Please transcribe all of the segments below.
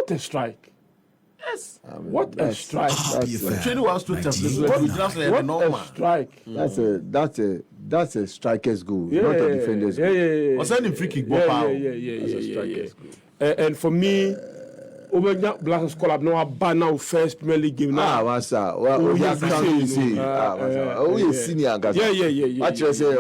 what a strike! Yes. What a strike! What a strike! That's a striker's goal, Yeah, not a defender's goal. Yeah. Was any free kick? That's a striker's goal. And for me, Omega Black Scholar have no ban now first Premier League game now. Masa. We are crowned to see. We senior guys. Yeah. What you say?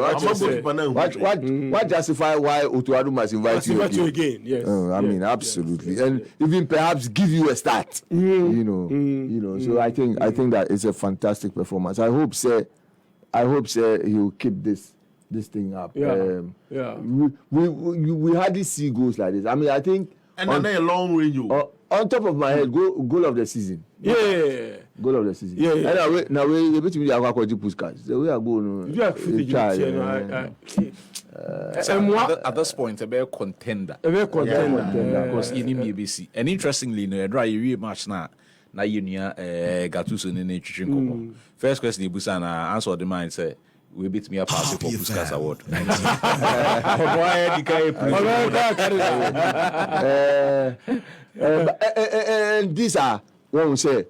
What justify why Otuadu must invite you again? Yes. I mean, absolutely, yes. And even perhaps give you a start. You know. So I think that it's a fantastic performance. I hope, sir, he will keep this thing up. We hardly see goals like this. I mean, I think. And then a long range. On top of my head, goal of the season. Yeah. Goal of the season. Yeah. And now we bet me the Puskas. The way I go, at this point, a better contender. Because in BBC. And interestingly, no, you read match now. Na Unia Gattuso in the First question, you answer the mind say. We beat me a pass for Puskas Award. And these are what we say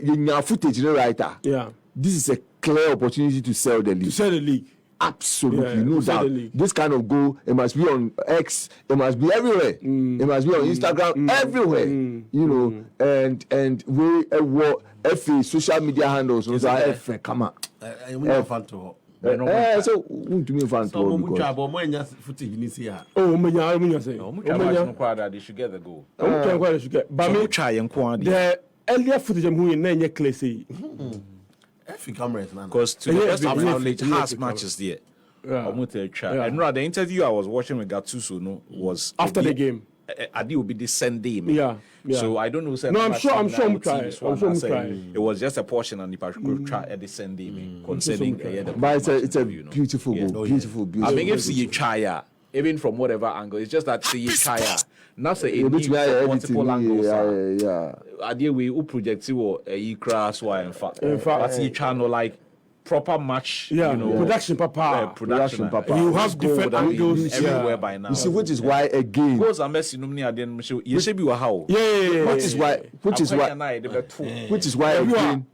in our footage writer. Yeah. This is a clear opportunity to sell the league. Absolutely, no doubt. This kind of goal, it must be on X, it must be everywhere. It must be on Instagram, everywhere. You know, and we social media handles. Come on. So won't me fan to they should get the goal. But me try and the earlier footage I'm going to clear say. Because to the best of my knowledge, has matches there. And the interview I was watching with Gattuso was after the game. I think it will be this Sunday. Yeah. So I don't know. No, I'm sure I'm trying. It was just a portion and the particular try at the Sunday concerning but it's a beautiful goal. Beautiful. I mean, if you try, even from whatever angle, it's just that see try. Not say it needs multiple angles. Idea we who project you a crash why in fact that's the channel like proper match. Production papa. You have different angles everywhere by now. You see, which is why again. Goes and messy no I didn't show. You should be how. Which is why again.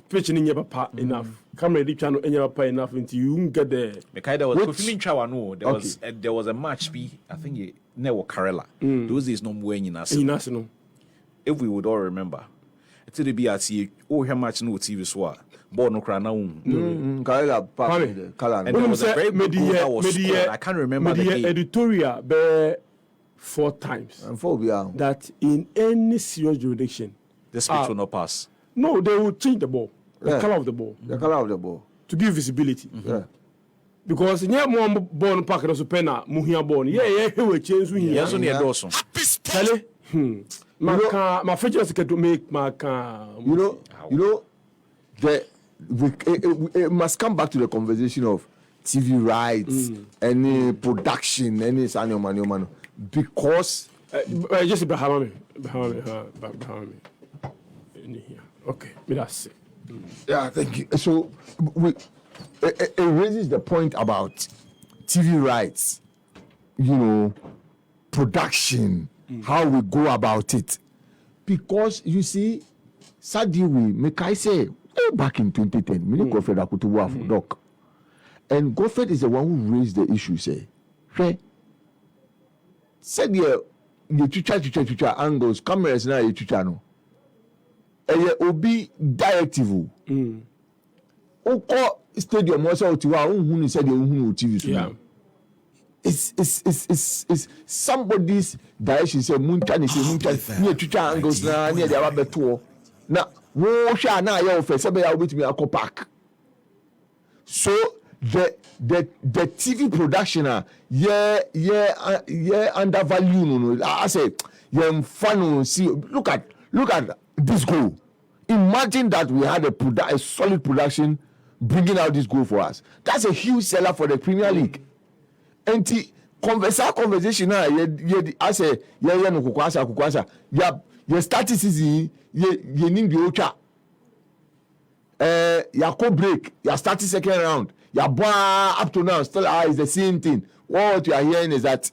Pitching in your papa enough. Camera deep channel in your papa enough until you get there. There was a match. I think it never Karela. Those days no more in national. If we would all remember, it's the BRT. Oh, how much no TV swat. Born no crana. Karela. And there was a very good goal that was scored. I can't remember the game. Editorial be 4 times. And 4 that in any serious jurisdiction, the speech will not pass. No, they will change the ball. The color of the ball. To give visibility. Because yeah, more born packet of supena, muhia born. Yeah, we change. Yes, only a dozen. My future secret to make my You know, it must come back to the conversation of TV rights, any production, any saniomano, because just behind me. In here. Okay, that's it. Yeah, thank you. So it raises the point about TV rights, production, how we go about it. Because you see, sadly, I say back in 2010, Mini Godfred Akutubu for Doc. And Godfred is the one who raised the issue, said you chucha angles, cameras now you chucha no. Obi directive. Oko stadium was out to our own said the own TV. Yeah. It's somebody's direction. Say Muncha near chucha angles na near the Ababeto. Now, wo sha na ya office be ya with me akọ park. So the TV production undervalue no. I say fun see look at this goal. Imagine that we had a solid production bringing out this goal for us. That's a huge seller for the Premier League. And the conversation now, I say, no kukwasa. Your statistics you need the ocha. Your break, your starting second round, your bar up to now still is the same thing. What you are hearing is that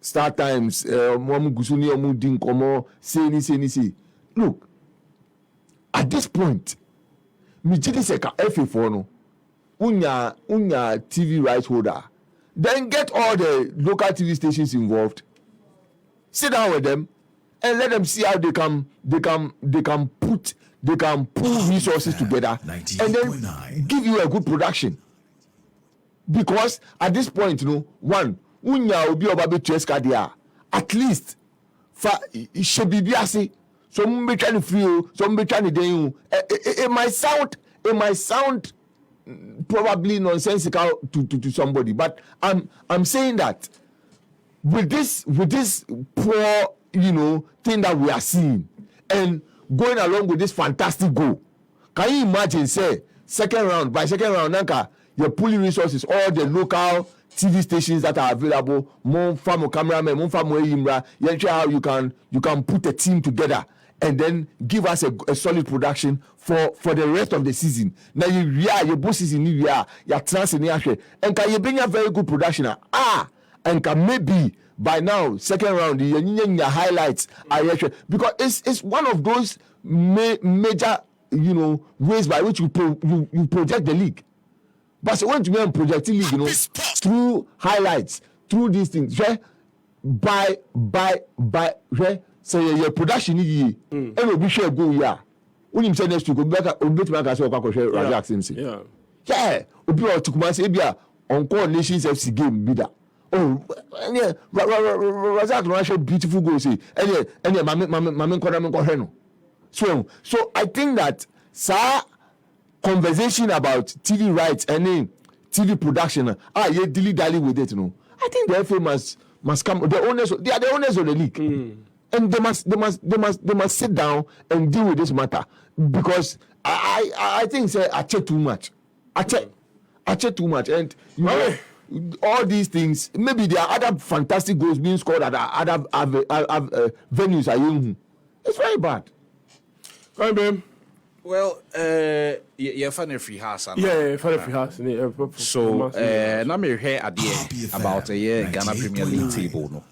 Star Times, Mom Gusuni Omudin Komo, say. Look, at this point, Mijidi Seka FA4 no, unya TV rights holder, then get all the local TV stations involved, sit down with them, and let them see how they can pull resources together, and then give you a good production. Because at this point, you know, one, unya obi obabe cheska there, at least should be biasi. Some be trying to feel, some be trying to do. It might sound probably nonsensical to somebody, but I'm saying that with this poor, you know, thing that we are seeing and going along with this fantastic goal, can you imagine, say, by second round, Nanka, you're pulling resources, all the local TV stations that are available, more from cameramen, more from Imra, how you can put a team together and then give us a solid production for the rest of the season. Now your both season you're transferring and can you bring a very good production? And can maybe by now second round your highlights are because it's one of those major, you know, ways by which you project the league. But so when you project the league, you know, through highlights, through these things, by say your production is and obi share go ya. Unim say next week obi to make us say okwa Raja Simsi. Yeah, obi o tukuma say bia on call Nations FC game be that. Oh, yeah, Raja no show beautiful goal say. And mame ko he no. So I think that conversation about TV rights and TV production you dilly-dally with it, you know. I think the FA must come. They are the owners of the league. And they must sit down and deal with this matter because I think say I check too much. I check too much, and you know, all these things. Maybe there are other fantastic goals being scored at other venues. It's very bad. Right, babe. Well, you're funny free house. Yeah, funny free house. So, now me hear about a Ghana Premier League table. No.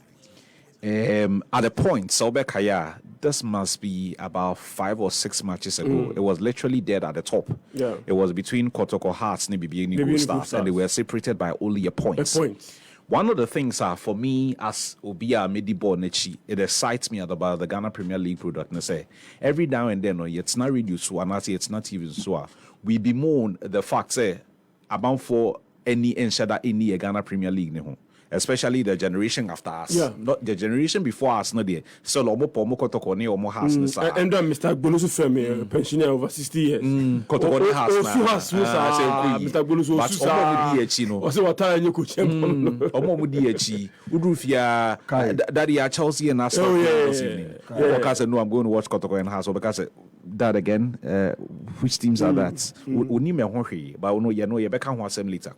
At the point, Kaya, this must be about 5 or 6 matches ago. It was literally dead at the top. Yeah. It was between Kotoko Hearts and Bibi Stars, and they were separated by only a point. One of the things for me as Obia Medibo Nechi, it excites me about the Ghana Premier League product. And say every now and then, it's not reduced so, and it's not even so. We bemoan the fact about for any enshada in the Ghana Premier League. Especially the generation after us, not the generation before us. No, there. So lomo pomo Kotoko ne omo has nisa. And then Mr. Bonusu Femi, pensioner over 60 years. Kotoko ne has na. Mr. Bonusu. But omo mudi echi no. Ose watara nyoko champion. Omo mudi echi. Udrufia. Daddy Chelsea and us. Because no, I'm going to watch Kotoko and House. Because that again, which teams are that? Uni me honri, but no, you know, you better come some later.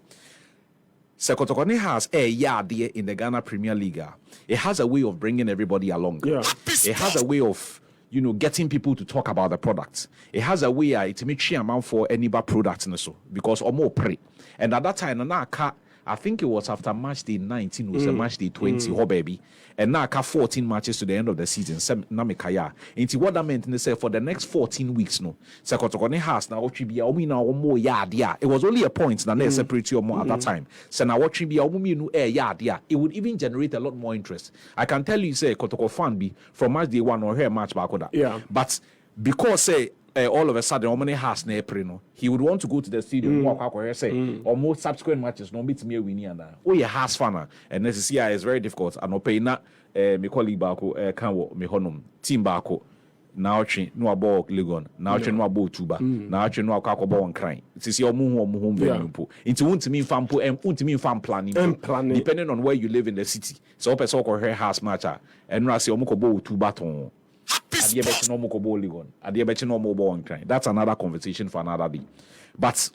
Sekotokone has a yard in the Ghana Premier League. It has a way of bringing everybody along. Yeah. It has a way of, you know, getting people to talk about the products. It has a way to make sure amount for any product because or more pre. And at that time, I think it was after match day 19 was a match day 20, baby. And now 14 matches to the end of the season. Namikaya. Into what that meant, they say for the next 14 weeks, no. Sekotokone has now what be a more yard. It was only a point that they separate you more at that time. So now what be a yard. It would even generate a lot more interest. I can tell you, say Kotoko fan be from match day 1 or here match back that. Yeah. But because say all of a sudden, how many has na April? He would want to go to the stadium. Or more subsequent matches. No meet me winning and you has fan and this year is very difficult. And no pay na me colleague bako can me honum team bako now train no ball Legon now train no ball tuba now train no akwa ball on crying. It is your home venue po. Into won't mean fan po and won't mean fan planning depending on where you live in the city. So person ko her house match and rasi omoko ball tuba ton. That's another conversation for another day. But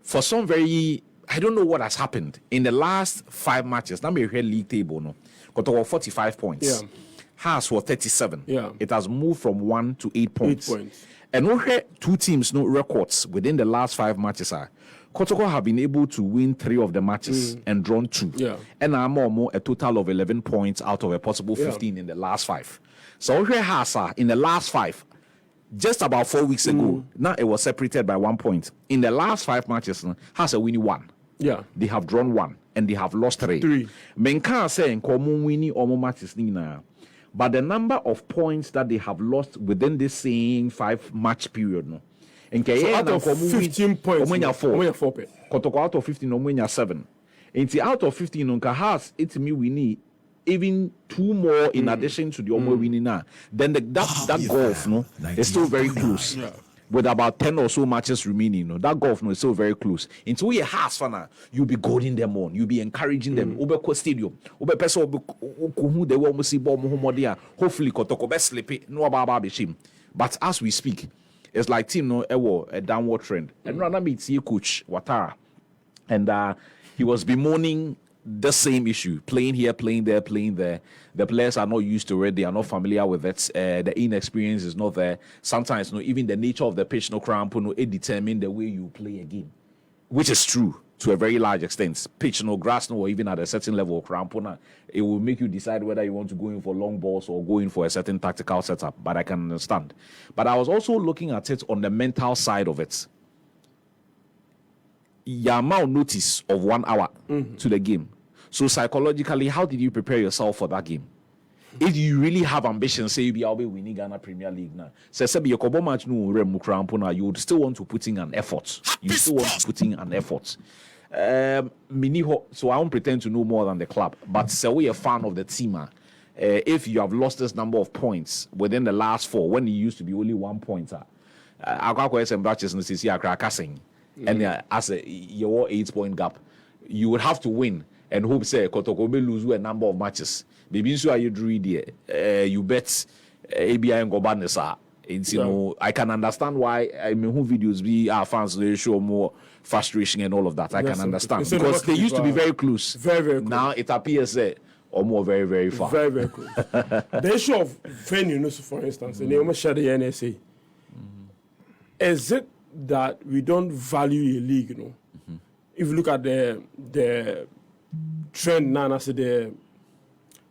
for some very, I don't know what has happened in the last 5 matches. Now we hear league table, no, got over 45 points. Yeah. Haas was 37. Yeah. It has moved from 1 to 8 points. 8 points. And we hear 2 teams, no records within the last 5 matches are Kotoko have been able to win 3 of the matches and drawn 2. Yeah. And I'm a total of 11 points out of a possible 15 in the last 5. So here Hasa in the last 5, just about 4 weeks ago, now it was separated by 1 point. In the last 5 matches, Hasa winning 1. Yeah. They have drawn 1 and they have lost 3. Menka saying Komu winning almost matches now. But the number of points that they have lost within this same 5 match period, no. So out of 15 points, Omenya 4. 4 Kotoko out of 15, Omenya 7. And out of 15, Nka has it me we need even 2 more in addition to the Omo winning now. Then that golf, no, is still very close. Yeah. With about 10 or so matches remaining, no, that golf no is still very close. Into your house fana, you'll be goading them on, you'll be encouraging them. Ube stadium, ube person who they will see ball mohomodia. Hopefully, Kotoko best sleep it, no about bishim. But as we speak, it's like team no a downward trend. And rather meets coach Watara, and he was bemoaning the same issue, playing here, playing there. The players are not used to it, they are not familiar with it. The inexperience is not there. Sometimes, even the nature of the pitch, it determine the way you play a game, which is true to a very large extent. Pitch, grass, or even at a certain level of it will make you decide whether you want to go in for long balls or go in for a certain tactical setup. But I can understand. But I was also looking at it on the mental side of it. Your amount notice of 1 hour to the game. So psychologically, how did you prepare yourself for that game? If you really have ambition, say you'll be winning Ghana Premier League now, say your Kobo match no Mukrampo, you would still want to put in an effort. You still want to put in an effort. So I won't pretend to know more than the club, but say we're a fan of the team. If you have lost this number of points within the last 4, when it used to be only 1 point, and as your 8-point gap, you would have to win and hope say Kotoko may lose a number of matches. Maybe so you drew there. You bet ABI and Gobanesa. I can understand why who videos be our fans they show more frustration and all of that. I can understand because they used to be very close. Very close. Now it appears or more very, very far. Very, very close. The issue of venue, for instance, and they almost share the NSA. Is it that we don't value a league, If you look at the trend now, I say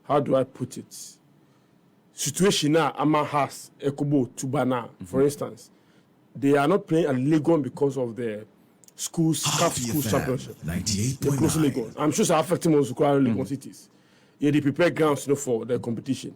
how do I put it? Situation now, Ama has Ekobo Tubana, for instance, they are not playing at Legon because of the schools championship. 98.9. I'm sure it's affecting most Legon cities. Yeah, they prepare grounds for the competition.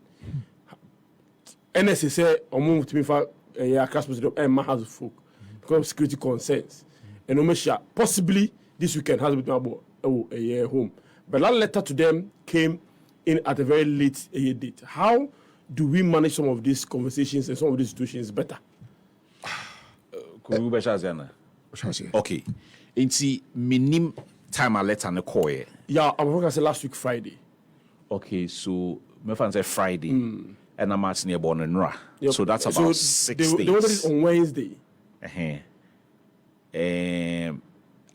NSA say move to me for a class Emma has folk because of security concerns. And Omesha possibly this weekend has been about a year home. But that letter to them came in at a very late date. How do we manage some of these conversations and some of these situations better? Okay. Inti minim time a letter na call. Yeah, I'm going to say last week Friday. Okay, so my friend said Friday, and I'm at near born and Ra. So that's about 6 days. They wanted it on Wednesday.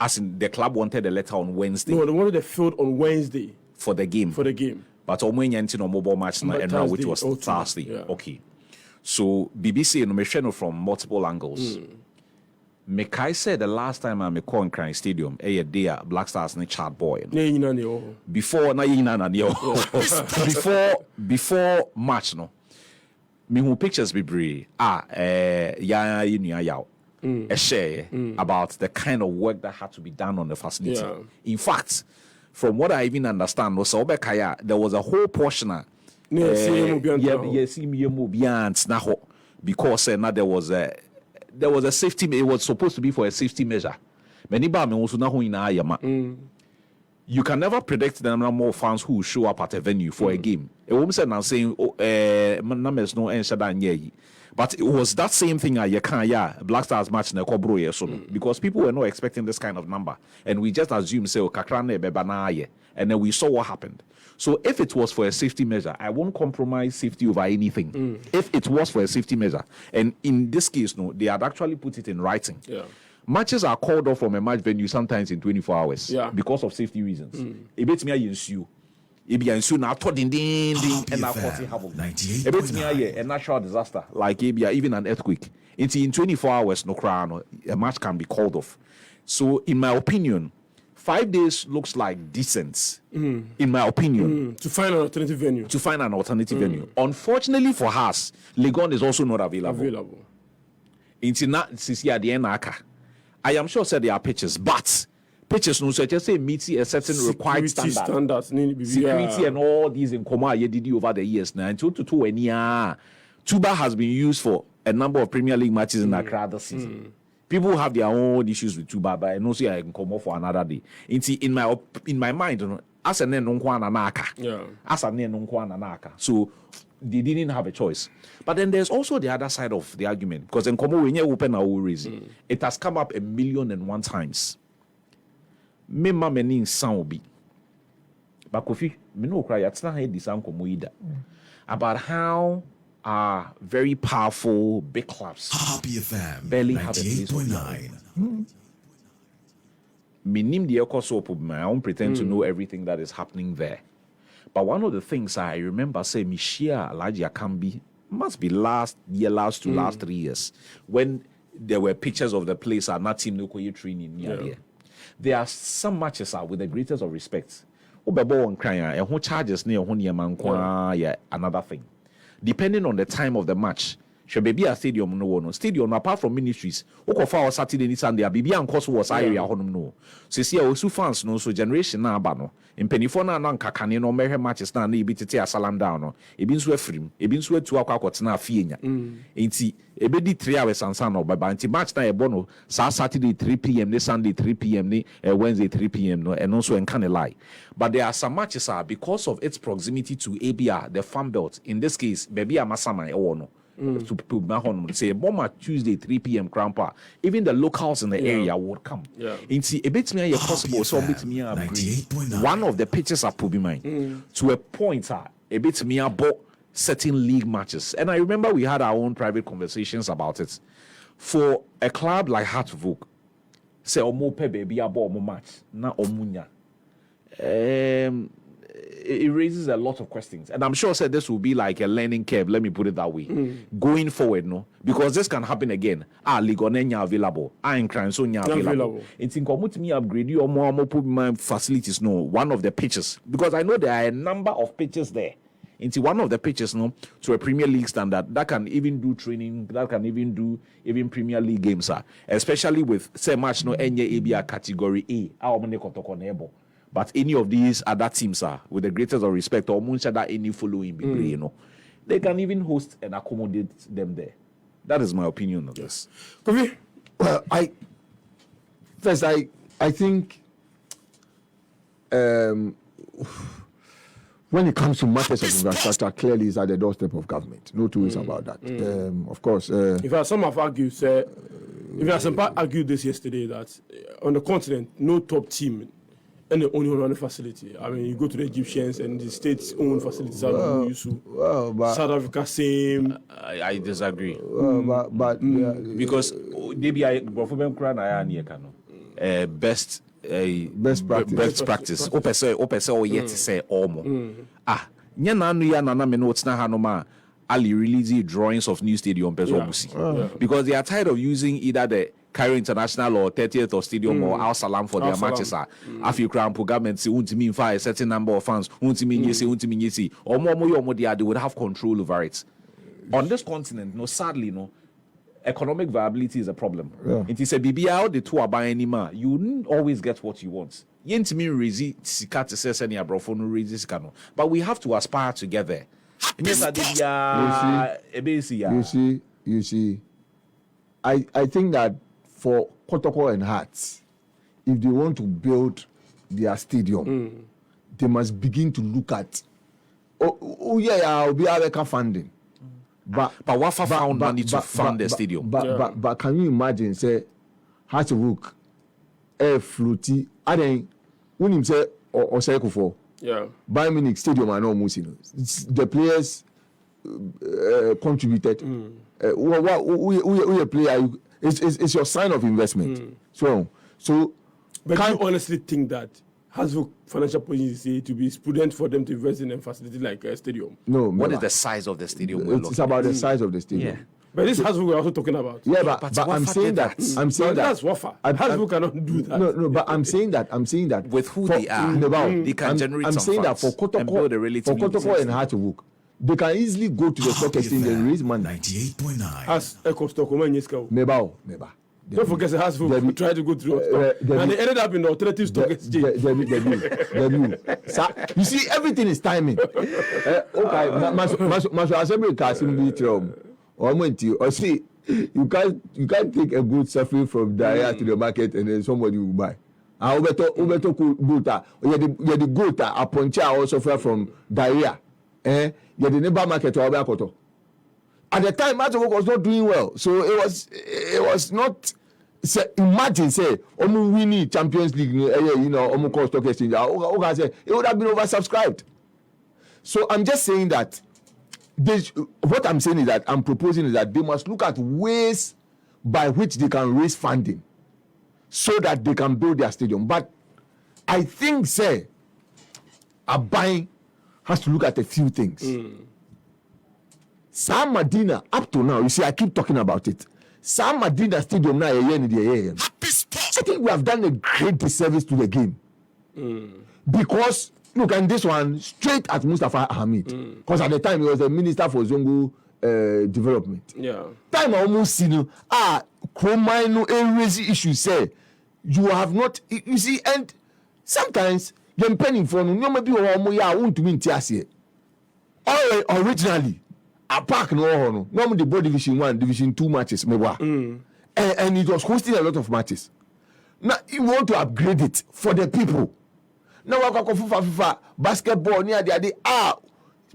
As in the club wanted the letter on Wednesday. No, they wanted the field on Wednesday for the game. But Omenyanti no mobile match na and which was Thursday. Yeah. Okay. So BBC no from multiple angles. Mekai said the last time I call in Crying Stadium, day Black Stars ne chat boy. Before before match no. Me who pictures be brave. A share about the kind of work that had to be done on the facility. Yeah. In fact, from what I even understand, there was a whole portion because now there was a safety. It was supposed to be for a safety measure. You can never predict the number more fans who will show up at a venue for a game. It won't say now saying numbers no but it was that same thing Black Stars match in the because people were not expecting this kind of number, and we just assumed say and then we saw what happened. So if it was for a safety measure, I won't compromise safety over anything. If it was for a safety measure, and in this case, no, they had actually put it in writing. Yeah. Matches are called off from a match venue sometimes in 24 hours because of safety reasons. It beats me ensue. It be ensue now ding and now 40 havoc. It beats me a natural disaster like even an earthquake. In 24 hours, no crown, a match can be called off. So, in my opinion, 5 days looks like decent. In my opinion, To find an alternative venue. venue. Unfortunately for us, Legon is also not available. Into not since at the end, I am sure said there are pitches, but pitches no so just say meeting a certain required standards. Security and all these in Koma did over the years now. And 2 Tuba has been used for a number of Premier League matches in Accra this season. People have their own issues with Tuba, but I know I can come off for another day. In my mind, you know, as a naka. So they didn't have a choice. But then there's also the other side of the argument, because in Komo when you open our raising, it has come up 1,000,001 times. Me ma many sound be. But Kofi, me no cry. It's not this Komo either. About how very powerful big clubs barely have a place of their own. Minim the I don't pretend to know everything that is happening there. But one of the things I remember say Mishia Alaji Akambi must be last 3 years when there were pictures of the place and not team no training near there. There are some matches with the greatest of respect. Obebo on crying and who charges near another thing. Depending on the time of the match, should be a stadium no stadium apart from ministries. Okofa Saturday and Sunday, Bibi and Cost was area honum no. So see also fans no so generation na abano. In Penifona na kakane no mehe matches na ibi tete asalam down no. Ebi nso afrim, ebi nso atu akwa akotena afie nya. Enti ebedi 3 hours ansa no baba enti match na ebo no Saturday 3 p.m. ne Sunday 3 p.m. ne Wednesday 3 p.m. no and also enkan lie. But there are some matches because of its proximity to ABR, the Farm Belt. In this case, baby Amasama or no. To say bomber Tuesday 3 p.m. Crampa, even the locals in the area would come. See a bit me possible, so a bit me one of the pitches are put mine to a point a bit me about certain league matches. And I remember we had our own private conversations about it. For a club like Hartwig, say omo pe baby abo omo match na omunya. It raises a lot of questions, and I'm sure said this will be like a learning curve. Let me put it that way. Going forward, no, because this can happen again. Ligonenya available. In crime so available. It's in commute me upgrade you or more put my facilities. No, one of the pitches, because I know there are a number of pitches there. Into one of the pitches, no, to a Premier League standard that can even do training, that can even do Premier League games, especially with say match no any ABA category A. Asante Kotoko nebo. But any of these other teams with the greatest of respect, or that any following, you know, they can even host and accommodate them there. That is my opinion on this. Well, I think when it comes to matters of infrastructure, clearly it's at the doorstep of government. No two ways about that. Of course. In fact, some have argued, some argued this yesterday that on the continent, no top team and the only one facility. I mean, you go to the Egyptians and the state's own facilities are used to. South Africa, same. I disagree. Because best practice. Yet to say Ali release drawings of new stadium because they are tired of using either the Cairo International or 30th or Stadium or Al Salam for their matches. After government say mean a certain number of fans, or more they would have control over it. On this continent, no, sadly, no, economic viability is a problem. It is a BBL, the two are buying anymore. You wouldn't always get what you want. But we have to aspire together. You see, I think that for Kotoko and Hearts, if they want to build their stadium, they must begin to look at I'll be able funding. But Wafa found money to fund the stadium. But can you imagine, say, Hartwig, floaty, I think when him say or cycle for Bayern Munich Stadium and almost the players contributed. Who a player? It's your sign of investment. So. But you honestly think that Hasbro financial position to be prudent for them to invest in a facility like a stadium? No. What is the size of the stadium? It's about the size of the stadium. But this Hasbro we're also talking about. Yeah, but I'm saying that. That's Wafa. Hasbro cannot do that. No, but I'm saying that with who they are, they can generate some saying that funds for and build a relatively Kotoko and Hartwig, they can easily go to the stock exchange and raise money. 98.9. As Eco Stockholm and Yesko. Meba. Don't forget the Hasbro tried to go through and they ended up in the alternative stock exchange. You see, everything is timing. Okay, Maso Assembly Kasim be or see, you can't take a good suffering from diarrhea to the market and then somebody will buy. Ubeto Gota, you the Gota, a poncha also suffer from diarrhea. You the neighbor market or Abakoto. At the time, Matthew was not doing well, so it was not. Imagine, say, winning Champions League, call stock exchange. It would have been oversubscribed. So I'm just saying that. What I'm saying is that I'm proposing is that they must look at ways by which they can raise funding, so that they can build their stadium. But I think, say, Abai has to look at a few things. Sam Medina, up to now, you see, I keep talking about it. Sam Medina Stadium now, I think we have done a great disservice to the game. Because, look, and this one, straight at Mustafa Hamid. Because at the time, he was the Minister for Zongo Development. Yeah. Time I almost seen, Kromaino, raise issues, say, you have not, you see, and sometimes, you're penning for no, maybe I want to win Tiasie. Originally, a park no normally the board division 1, division 2 matches and it was hosting a lot of matches. Now you want to upgrade it for the people. Now FIFA basketball near the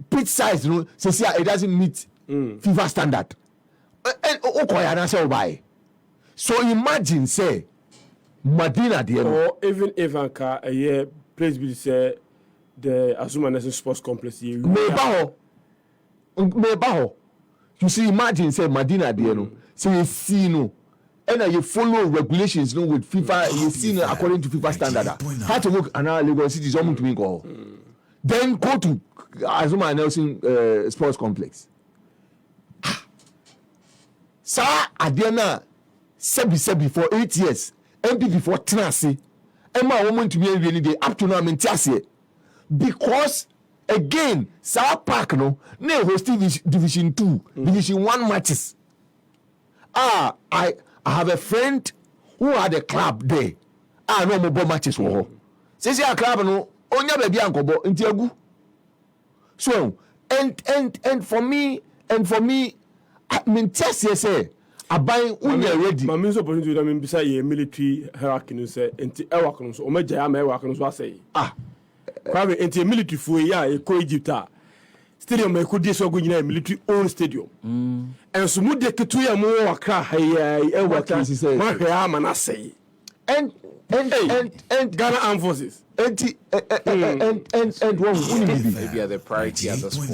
pitch size, say it doesn't meet FIFA standard. And so imagine say Medina or even Ivanka a year place be say the Azuma National Sports Complex. You see, imagine say Medina say you see and you follow regulations with FIFA, you see according to FIFA standard. How to work and now Lagos City is almost to go. Then go to Azuma Nelson Sports Complex. Sir, Adiana Sebi for 8 years, MPP for Tenasi, Emma woman to be any day up to now Mentiasi. Because again, South Park hosting Division 2, Division 1 matches. I have a friend who had a club there. No more matches for her. Says a club onya baby ankobo ntiagu. So and for me Mentiasi say aban unya ready. My means opportunity to mean beside a military hierarchy no say enti ewak no so o meja am ewak no so asay. Kwame enti military for a ko Egypt stadium e could so go nyina military own stadium. And so mu de ketu ya mu wakra ewak ma hwe ama na say. And Ghana Armed Forces. And what maybe are the priority at this point.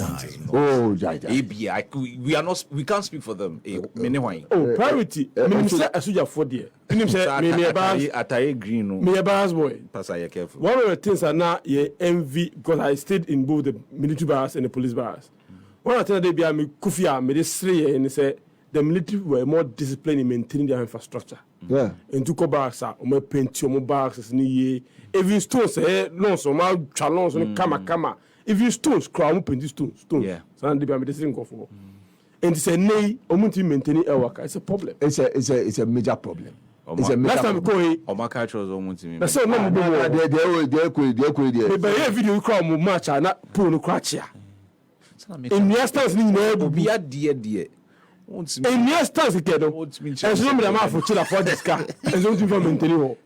We can't speak for them. Priority. Minister Asuja for there. Ataye green. Me a boy. Pastor, careful. One of the things are now envy because I stayed in both the military barracks and the police barracks. One of the things they be me Kufia me this three and they say the military were more disciplined in maintaining their infrastructure. Yeah. And to go barracks o me penti o mo barracks ni even stones no so ma chalons no kama even stones crown penti stones yeah so and they be this thing go for and say nay o mo to maintain e work it's a problem. It's a major problem. It's a major last time go Omaka chose o mo to me. So no mo they be video crown mo match na pull no crachia in the stance ni na obi adie in your stance kedo and so me da ma for chila for this car and so to maintain you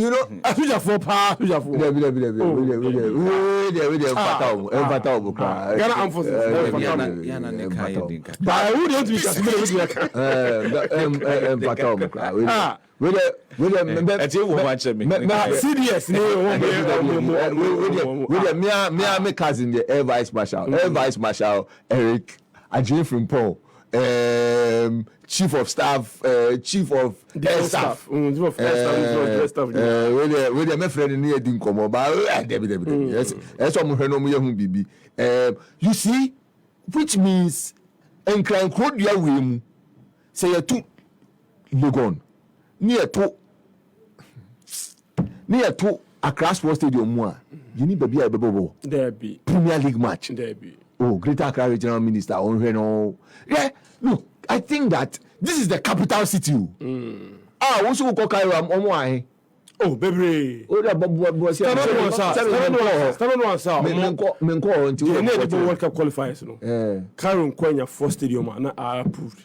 know asuja for pa asuja for we empata cry Ghana Armed Forces yana ne kai dinka but who don't be just empata cry CDS me me cousin the Air Vice Marshal Eric Ajin from Paul Chief of Staff, Chief of Air Staff. Chief of Air Staff. With my friend near Dinkomo, but you see, which means and can quote your whim say you two Legon near to Accra Sports Stadium more. You need baby There be Premier League match. there be. Oh, Greater Accra Regional Minister on Reno. Yeah, look, I think that this is the capital city. Also go Cairo on why. Oh, baby. Oh, that Bob Stand on one side. Menko until You need the World Cup qualifiers, no. Cairo Kwenya first stadium are approved.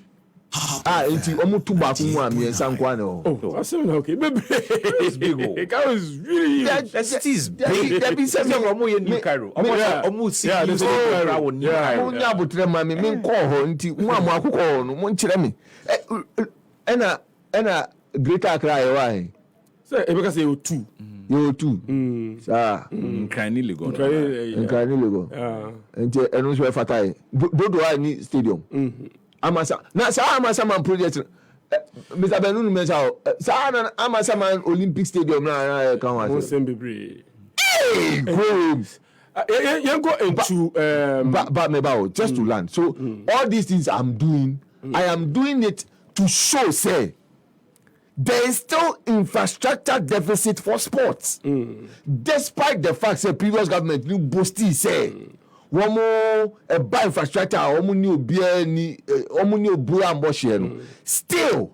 It's almost 2 back one and San Quano. Oh, I said okay, baby. It's big. Cairo is really The city is big. There be some Almost New Cairo. Almost Yeah, there's a New Cairo. New Cairo. Munya butre mami men call ho nti mu amu akukọ no mo nkyere me ena Greater Accra e why say Ebeka say you two. you too sa Nkrani Legon. nkani lego nti enu so fatai dodo ni stadium amasa na sa amasa man project Mr. Benunu mensa sa na amasa man Olympic stadium na kan wa One same baby. go You go into but me just to land. So all these things I'm doing, I am doing it to show, say, there is still infrastructure deficit for sports. Despite the fact that previous government new boasting say, one more a infrastructure, still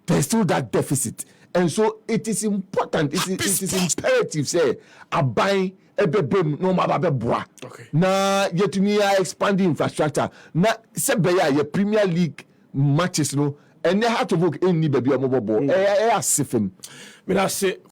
there's still that deficit. And so it is important, it is imperative, say, a buy ebebem no mababe boa. Okay. Na yetumi ya expanding infrastructure. Na sebeya ye Premier League matches no. And they have to book any baby omobobo. Asifim. Me that say